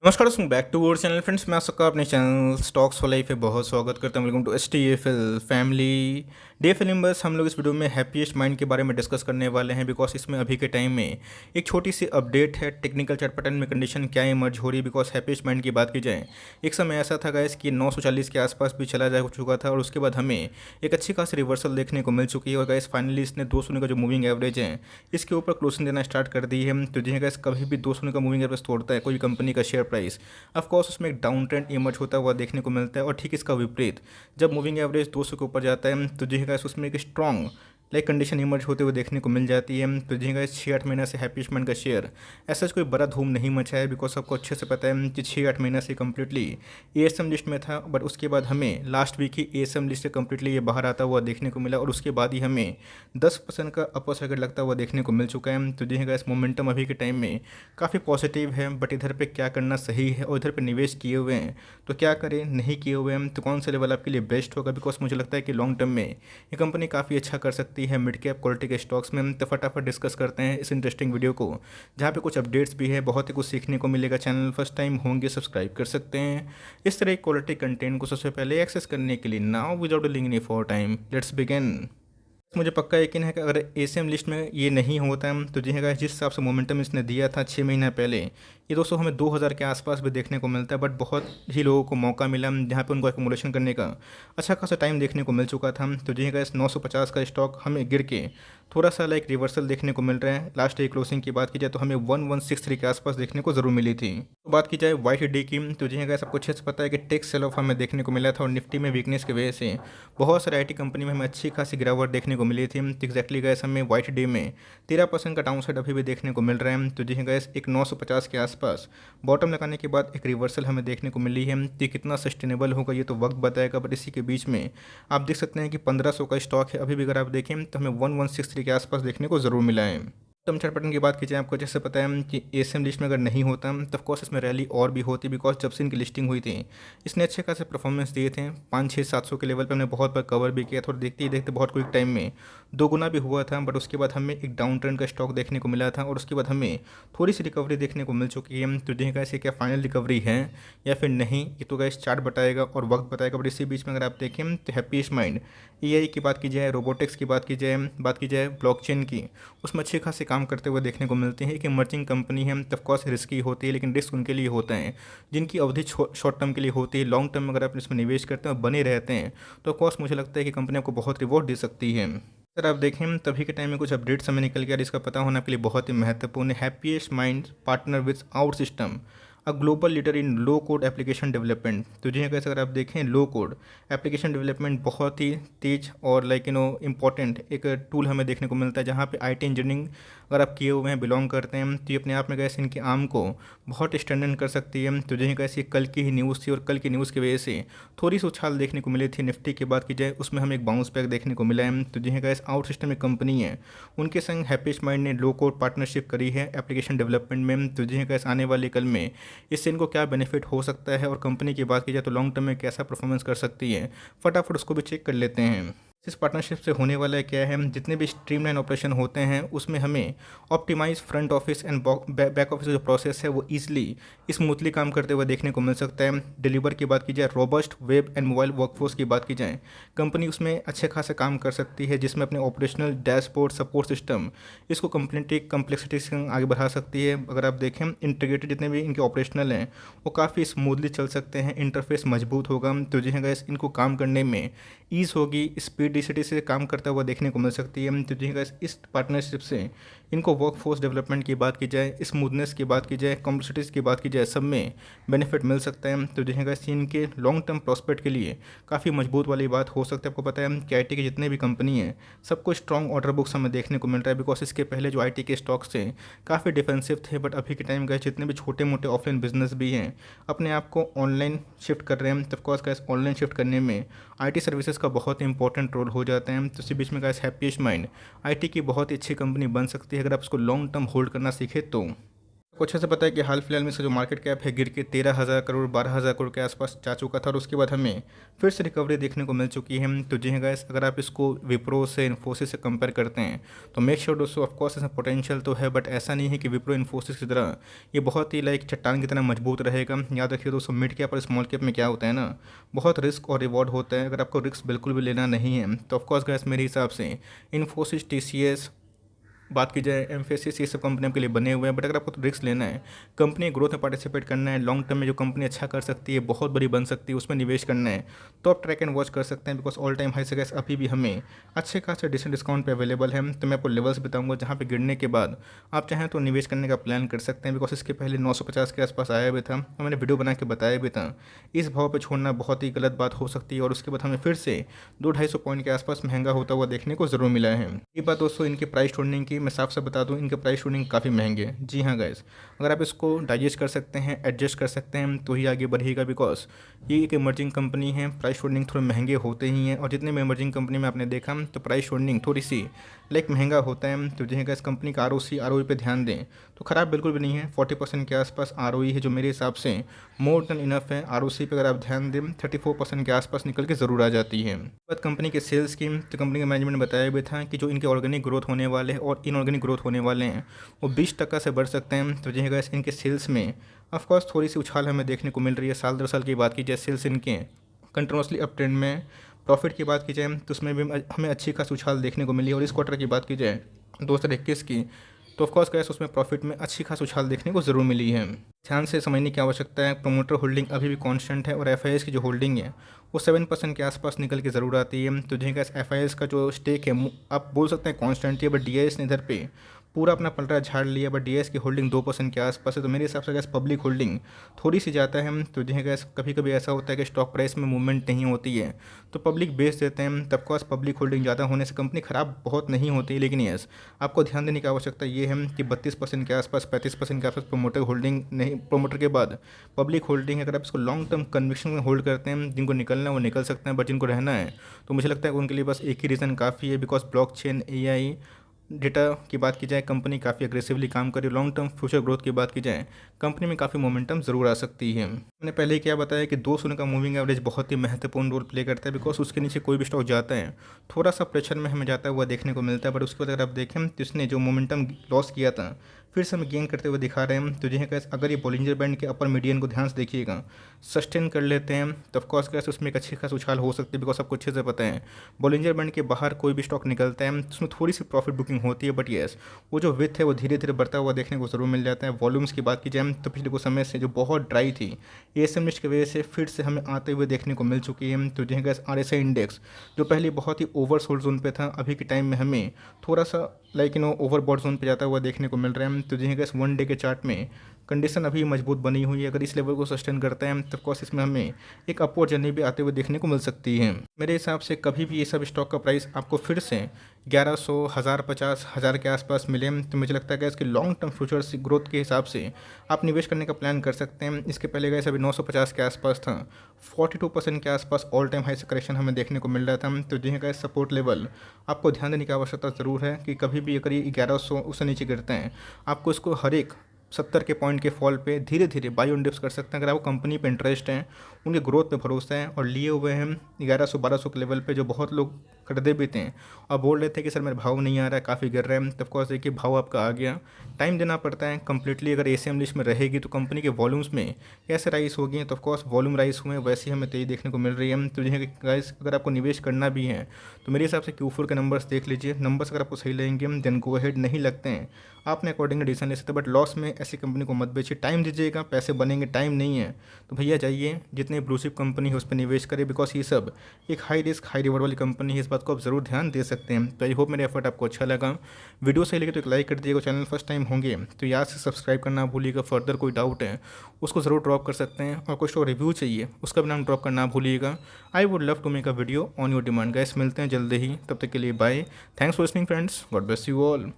नमस्कार दोस्तों, back to our channel friends. मैं आप सबका अपने चैनल स्टॉक्स फॉर लाइफ पे बहुत स्वागत करता हूं। Welcome to STFL family day film. बस हम लोग इस वीडियो में हैप्पीएस्ट माइंड के बारे में डिस्कस करने वाले हैं, बिकॉज इसमें अभी के टाइम में एक छोटी सी अपडेट है। टेक्निकल चार्ट पैटर्न में कंडीशन क्या इमर्ज हो रही है, बिकॉज हैप्पीएस्ट माइंड की बात की जाए, एक समय ऐसा था गाइस कि 940 के आसपास भी चला जा चुका था और उसके बाद हमें एक अच्छी खासी रिवर्सल देखने को मिल चुकी है। और गाइस फाइनली इसने 200 का जो मूविंग एवरेज है इसके ऊपर क्लोजिंग देना स्टार्ट कर दी है। तो जी गाइस, कभी भी 200 का मूविंग एवरेज तोड़ता है कोई कंपनी का शेयर प्राइस, ऑफकोर्स उसमें एक डाउन ट्रेंड इमर्ज होता हुआ देखने को मिलता है। और ठीक इसका विपरीत, जब मूविंग एवरेज 200 के ऊपर जाता है तो जी गाइस उसमें एक स्ट्रॉन्ग कंडीशन इमर्ज होते हुए देखने को मिल जाती है। तो जी गाइस 6-8 महीना से हैप्पीएस्ट माइंड का शेयर ऐसा कोई बड़ा धूम नहीं मचा है, बिकॉज सबको अच्छे से पता है कि 6-8 महीना से कम्प्लीटली ASM लिस्ट में था। बट उसके बाद हमें लास्ट वीक ही ASM लिस्ट से कम्प्लीटली ये बाहर आता हुआ देखने को मिला और उसके बाद ही हमें 10% का अपर सर्किट लगता हुआ देखने को मिल चुका है। तो जी गाइस मोमेंटम अभी के टाइम में काफ़ी पॉजिटिव है। बट इधर पे क्या करना सही है और इधर पे निवेश किए हुए हैं तो क्या करें, नहीं किए हुए हैं तो कौन सा लेवल आपके लिए बेस्ट होगा। बिकॉज मुझे लगता है कि लॉन्ग टर्म में ये कंपनी काफ़ी अच्छा कर सकती है मिड कैप क्वालिटी के स्टॉक्स में। तो फटाफट डिस्कस करते हैं इस इंटरेस्टिंग वीडियो को, जहाँ पे कुछ अपडेट्स भी है, बहुत ही कुछ सीखने को मिलेगा। चैनल फर्स्ट टाइम होंगे सब्सक्राइब कर सकते हैं इस तरह की क्वालिटी कंटेंट को सबसे पहले एक्सेस करने के लिए। Now without link any for time let's begin. मुझे पक्का यकीन है कि अगर ASM लिस्ट में ये नहीं होता है तो जी है जिस हिसाब से मोमेंटम इसने दिया था 6 महीना पहले, ये दोस्तों हमें 2000 के आसपास भी देखने को मिलता है। बट बहुत ही लोगों को मौका मिला जहाँ पे उनको एक्यूमुलेशन करने का अच्छा खासा टाइम देखने को मिल चुका था। तो जी है इस 950 का स्टॉक हमें गिर के थोड़ा सा रिवर्सल देखने को मिल रहा है। लास्ट डे क्लोजिंग की बात की जाए तो हमें 1163 के आसपास देखने को जरूर मिली थी। तो बात की जाए वाइट डे की, तो जी है सबको अच्छे से पता है कि टेक सेल ऑफ हमें देखने को मिला था और निफ्टी में वीकनेस की वजह से बहुत सारे IT कंपनी में हमें अच्छी खासी गिरावट देखने को मिली थी। तो एक्जैक्टली गैस हमें वाइट डे में 13% का डाउन साइड अभी भी देखने को मिल रहा है। तो जी गैस एक 950 के आसपास बॉटम लगाने के बाद एक रिवर्सल हमें देखने को मिली है। तो कितना सस्टेनेबल होगा ये तो वक्त बताएगा। बट इसी के बीच में आप देख सकते हैं कि 1500 का स्टॉक है अभी भी। अगर आप देखें तो हमें 1163 के आसपास देखने को ज़रूर मिला है। टर्म चार्ट पैटर्न की बात की जाए, आपको जैसे पता है कि ASM लिस्ट में अगर नहीं होता तो ऑफकोर्स इसमें रैली और भी होती, बिकॉज जब से इनकी लिस्टिंग हुई थी इसने अच्छे खासे परफॉर्मेंस दिए थे। 500-700 के लेवल पे हमने बहुत बार कवर भी किया था और देखते ही देखते बहुत क्विक टाइम में 2 गुना भी हुआ था। बट उसके बाद हमें एक डाउन ट्रेंड का स्टॉक देखने को मिला था और उसके बाद हमें थोड़ी सी रिकवरी देखने को मिल चुकी है। तो देखिए कैसे क्या फाइनल रिकवरी है या फिर नहीं, ये तो गैस चार्ट बताएगा और वक्त बताएगा। बट इसी बीच में अगर आप देखें तो हैप्पीएस्ट माइंड AI की बात की जाए, रोबोटिक्स की बात की जाए ब्लॉकचेन की, उसमें अच्छे खासे काम करते हुए देखने को मिलते हैं। एक इमर्जिंग कंपनी है, ऑफकोर्स रिस्की होती है, लेकिन रिस्क उनके लिए होता है जिनकी अवधि शॉर्ट टर्म के लिए होती है। लॉन्ग टर्म में अगर आप इसमें निवेश करते हैं और बने रहते हैं तो ऑफकोर्स मुझे लगता है कि कंपनी आपको बहुत रिवॉर्ड दे सकती है। सर आप देखें तभी के टाइम में कुछ अपडेट्स हमें निकल गया, इसका पता होना आपके लिए बहुत ही महत्वपूर्ण है। Happiest mind partner with out system, a global leader in low code application development. तो जी कैसे अगर आप देखें लो कोड एप्लीकेशन डेवलपमेंट बहुत ही तेज और इंपॉर्टेंट एक टूल हमें देखने को मिलता है, जहाँ पे IT इंजीनियरिंग अगर आप किए हुए हैं, बिलोंग करते हैं, तो ये अपने आप में कैसे इनके आर्म को बहुत स्ट्रेंथन कर सकती है। तो जी कैसे कल की ही न्यूज़ थी और कल की न्यूज़ की वजह से थोड़ी सी उछाल देखने को मिली थी। निफ्टी की बात की जाए उसमें हमें एक बाउंस बैक देखने को मिला है। तो जी कैसे आउट सिस्टम एक कंपनी है, उनके संग हैप्पीएस्ट माइंड ने लो कोड पार्टनरशिप करी है एप्लीकेशन डेवलपमेंट में। तो जी कैसे आने वाले कल में इससे इनको क्या बेनिफिट हो सकता है और कंपनी की बात की जाए तो लॉन्ग टर्म में कैसा परफॉर्मेंस कर सकती है, फटाफट उसको भी चेक कर लेते हैं। इस पार्टनरशिप से होने वाला है क्या है, जितने भी स्ट्रीमलाइन ऑपरेशन होते हैं उसमें हमें optimize front office and back office जो प्रोसेस है वो ईजिली स्मूथली काम करते हुए देखने को मिल सकता है। डिलीवर की बात की जाए, robust web and mobile workforce की बात की जाए, कंपनी उसमें अच्छे खासे काम कर सकती है, जिसमें अपने ऑपरेशनल डैशबोर्ड सपोर्ट सिस्टम इसको कंप्लीटली कम्प्लेक्सिटी से आगे बढ़ा सकती है। अगर आप देखें इंटीग्रेटेड जितने भी इनके ऑपरेशनल हैं वो काफ़ी स्मूथली चल सकते हैं, इंटरफेस मजबूत होगा। तो जी हाँ गाइस, इनको काम करने में ईज़ होगी, स्पीडिसिटी से काम करता हुआ देखने को मिल सकती है। तो जी गाइस, इस पार्टनरशिप से इनको वर्कफोर्स डेवलपमेंट की बात की जाए, स्मूथनेस की बात की जाए, कॉम्प्लेक्सिटीज़ की बात की जाए, सब में बेनिफिट मिल सकता है। तो जी गाइस, इनके लॉन्ग टर्म प्रॉस्पेक्ट के लिए काफ़ी मजबूत वाली बात हो सकती है। आपको पता है कि IT के जितने भी कंपनी हैं सबको स्ट्रॉन्ग ऑर्डर बुक्स हमें देखने को मिल रहा है, बिकॉज इसके पहले जो IT के स्टॉक्स थे काफ़ी डिफेंसिव थे। बट अभी के टाइम गए जितने भी छोटे मोटे ऑफलाइन बिजनेस भी हैं अपने आप को ऑनलाइन शिफ्ट कर रहे हैं। तो ऑफकोर्स गैस ऑनलाइन शिफ्ट करने में IT सर्विसेज का बहुत इंपॉर्टेंट रोल हो जाता है। तो इसी बीच में गैस हैप्पीएस्ट माइंड IT की बहुत ही अच्छी कंपनी बन सकती है अगर आप उसको लॉन्ग टर्म होल्ड करना सीखे तो। आपको अच्छे से पता है कि हाल फिलहाल में इसका जो मार्केट कैप है गिर के 13,000 करोड़ 12,000 करोड़ के आसपास जा चुका था और उसके बाद हमें फिर से रिकवरी देखने को मिल चुकी है। तो जी हाँ गाइस, अगर आप इसको विप्रो से इन्फोसिस से कंपेयर करते हैं तो मेक श्योर दोस्तों, ऑफकोर्स इसमें पोटेंशियल तो है, बट ऐसा नहीं है कि विप्रो इन्फोसिस की तरह ये बहुत ही लाइक चट्टान की तरह मजबूत रहेगा। याद रखिए दोस्तों, मिड कैप और स्मॉल कैप में क्या होता है ना, बहुत रिस्क और रिवॉर्ड होता है। अगर आपको रिस्क बिल्कुल भी लेना नहीं है तो ऑफकोर्स गाइस मेरे हिसाब से इन्फोसिस, टीसीएस, बात की जाए एम्फेसिस, ये सब कंपनी आपके लिए बने हुए हैं। बट अगर आपको रिस्क लेना है, कंपनी ग्रोथ में पार्टिसिपेट करना है, लॉन्ग टर्म में जो कंपनी अच्छा कर सकती है, बहुत बड़ी बन सकती है, उसमें निवेश करना है, तो आप ट्रैक एंड वॉच कर सकते हैं। बिकॉज ऑल टाइम हाई से गैस अभी भी हमें अच्छे खासे डिसेंट डिस्काउंट पे अवेलेबल है। तो मैं आपको लेवल्स बताऊंगा जहाँ पे गिरने के बाद आप चाहें तो निवेश करने का प्लान कर सकते हैं। बिकॉज इसके पहले 950 के आसपास आया भी था और मैंने वीडियो बना के बताया भी था। इस भाव पर छोड़ना बहुत ही गलत बात हो सकती है और उसके बाद हमें फिर से 200-250 पॉइंट के आसपास महंगा होता हुआ देखने को ज़रूर मिला है। ये बात दोस्तों इनके प्राइस ढूंढने की मैं साफ साफ बता दूं, इनके प्राइस शूटिंग काफ़ी महंगे हैं। जी हाँ गाइस, अगर आप इसको डाइजेस्ट कर सकते हैं, एडजस्ट कर सकते हैं तो ही आगे बढ़ेगा। बिकॉज ये एक इमर्जिंग कंपनी है, प्राइस शूटिंग थोड़े महंगे होते ही हैं और जितने भी इमर्जिंग कंपनी में आपने देखा तो प्राइस शूटिंग थोड़ी सी लाइक महंगा होता है। तो जी हाँ गाइस, कंपनी का आरओई पे ध्यान दें तो ख़राब बिल्कुल भी नहीं है। 40% के आसपास आरओई है जो मेरे हिसाब से मोर देन इनफ है। आरओसी पे अगर आप ध्यान दें 34% के आसपास निकल के ज़रूर आ जाती है। बात कंपनी के सेल्स की, तो कंपनी के मैनेजमेंट ने बताया भी था कि जो इनके ऑर्गेनिक ग्रोथ होने वाले हैं और इनऑर्गेनिक ग्रोथ होने वाले हैं वो 20% से बढ़ सकते हैं। तो जी हाँ गाइस, इनके सेल्स में ऑफकोर्स थोड़ी सी उछाल हमें देखने को मिल रही है। साल दर साल की बात की जाए, सेल्स इनके कंटिन्यूसली अप ट्रेंड में। प्रॉफिट की बात की जाए तो उसमें भी हमें अच्छी खासी उछाल देखने को मिली। और इस क्वार्टर की बात की जाए 2021 की, तो ऑफकोर्स गैस उसमें प्रॉफिट में अच्छी खास उछाल देखने को ज़रूर मिली है। ध्यान से समझने की आवश्यकता है, प्रोमोटर होल्डिंग अभी भी कांस्टेंट है और एफआईएस की जो होल्डिंग है वो 7% के आसपास निकल के ज़रूर आती है। तो जी गैस, एफआईएस का जो स्टेक है आप बोल सकते हैं कांस्टेंट है, बट डीआईएस ने इधर पे पूरा अपना पलटा झाड़ लिया। बट डीआईएस की होल्डिंग 2% के आसपास है। तो मेरे हिसाब से गैस पब्लिक होल्डिंग थोड़ी सी ज़्यादा है। तो जी गैस, कभी कभी ऐसा होता है कि स्टॉक प्राइस में मूवमेंट नहीं होती है तो पब्लिक बेच देते हैं। तब कोर्स पब्लिक होल्डिंग ज़्यादा होने से कंपनी ख़राब बहुत नहीं होती। लेकिन यस, आपको ध्यान देने की आवश्यकता ये है कि 32% के आसपास 35% के आसपास प्रोमोटर होल्डिंग नहीं, प्रोमोटर के बाद पब्लिक होल्डिंग है। अगर आप इसको लॉन्ग टर्म कन्विक्शन में होल्ड करते हैं, जिनको निकलना है वो निकल सकते हैं, बट जिनको रहना है तो मुझे लगता है उनके लिए बस एक ही रीज़न काफ़ी है। बिकॉज ब्लॉकचेन, एआई, डेटा की बात की जाए, कंपनी काफ़ी अग्रेसिवली काम कर रही है। लॉन्ग टर्म फ्यूचर ग्रोथ की बात की जाए, कंपनी में काफ़ी मोमेंटम ज़रूर आ सकती है। मैंने पहले ही क्या बताया कि 200 का मूविंग एवरेज बहुत ही महत्वपूर्ण रोल प्ले करता है। बिकॉज उसके नीचे कोई भी स्टॉक जाता है थोड़ा सा प्रेशर में हमें जाता हुआ देखने को मिलता है। बट उसके बाद अगर आप देखें तो इसने जो मोमेंटम लॉस किया था फिर से हमें गेन करते हुए दिखा रहे हैं। तो जी कैसे अगर ये बॉलिंजर बैंड के अपर मीडियन को ध्यान से देखिएगा, सस्टेन कर लेते हैं तो ऑफकोर्स कैसे उसमें एक अच्छी खास उछाल हो सकती है। बिकॉज आपको अच्छे से पता है बॉलिंजर बैंड के बाहर कोई भी स्टॉक निकलता है तो उसमें थोड़ी सी प्रॉफिट बुकिंग होती है। बट येस, वो जो विथ है वो धीरे धीरे बढ़ता हुआ देखने को ज़रूर मिल जाता है। वॉल्यूम्स की बात की जाए तो पिछले कुछ समय से जो बहुत ड्राई थी, एएसएम लिस्ट की वजह से फिर से हमें आते हुए देखने को मिल चुकी है। तो जी गैस, आरएसआई इंडेक्स जो पहले बहुत ही ओवरसोल्ड जोन पे था, अभी के टाइम में हमें थोड़ा सा लाइक ओवरबॉट जोन पे जाता हुआ देखने को मिल रहा है। तो जी गैस, 1 डे के चार्ट में कंडीशन अभी मजबूत बनी हुई है। अगर इस लेवल को सस्टेन करते हैं तो ऑफकोर्स इसमें हमें एक अपवर्ड जर्नी भी आते हुए देखने को मिल सकती है। मेरे हिसाब से कभी भी ये सब स्टॉक का प्राइस आपको फिर से 1100, 1050, 1000 के आसपास मिले तो मुझे लगता है कि इसके लॉन्ग टर्म फ्यूचर ग्रोथ के हिसाब से आप निवेश करने का प्लान कर सकते हैं। इसके पहले गए अभी 950 के आसपास था, 42% के आसपास ऑल टाइम हाई से करेक्शन हमें देखने को मिल रहा था। तो जी का सपोर्ट लेवल आपको ध्यान देने की आवश्यकता ज़रूर है कि कभी भी अगर ये 1100 उससे नीचे गिरते हैं, आपको इसको हर एक 70 के पॉइंट के फॉल पे धीरे धीरे बाई ऑन डिप्स कर सकते हैं। अगर आपको कंपनी पे इंटरेस्ट है, उनके ग्रोथ पे भरोसा है और लिए हुए हैं 1100-1200 के लेवल पे, जो बहुत लोग खरीदे भी थे और बोल रहे थे कि सर मेरा भाव नहीं आ रहा है, काफ़ी गिर रहा है। तब कोर्स देखिए भाव आपका आ गया। टाइम देना पड़ता है कंप्लीटली। अगर एसीएम लिस्ट में रहेगी तो कंपनी के वॉल्यूम्स में कैसे राइस होगी, तो ऑफकोर्स वॉल्यूम राइस हुए वैसे ही हमें तेजी देखने को मिल रही है। तो गाइस, अगर आपको निवेश करना भी है तो मेरे हिसाब से Q4 के नंबर्स देख लीजिए। नंबर्स अगर आपको सही लगेंगे देन गो अहेड, नहीं लगते हैं आपने अकॉर्डिंग डिसीजन ले सकते। बट लॉस में ऐसी कंपनी को मत बेचिए, टाइम दीजिएगा, पैसे बनेंगे। टाइम नहीं है तो भैया जाइए जितने ब्लूचिप कंपनी है उस पर निवेश करें। बिकॉज ये सब एक हाई रिस्क हाई रिवॉर्ड वाली कंपनी है, इस बात को आप ज़रूर ध्यान दे सकते हैं। तो आई होप मेरा एफर्ट आपको अच्छा लगा। वीडियो सही लगे तो एक लाइक कर दीजिएगा। चैनल फर्स्ट टाइम होंगे तो याद से सब्सक्राइब करना भूलिएगा। फर्दर कोई डाउट है उसको ज़रूर ड्रॉप कर सकते हैं और कुछ तो रिव्यू चाहिए उसका भी नाम ड्रॉप करना भूलिएगा। I would love to make a video on your demand. Guys, मिलते हैं जल्दी ही, तब तक के लिए bye. Thanks for listening friends, God bless you all.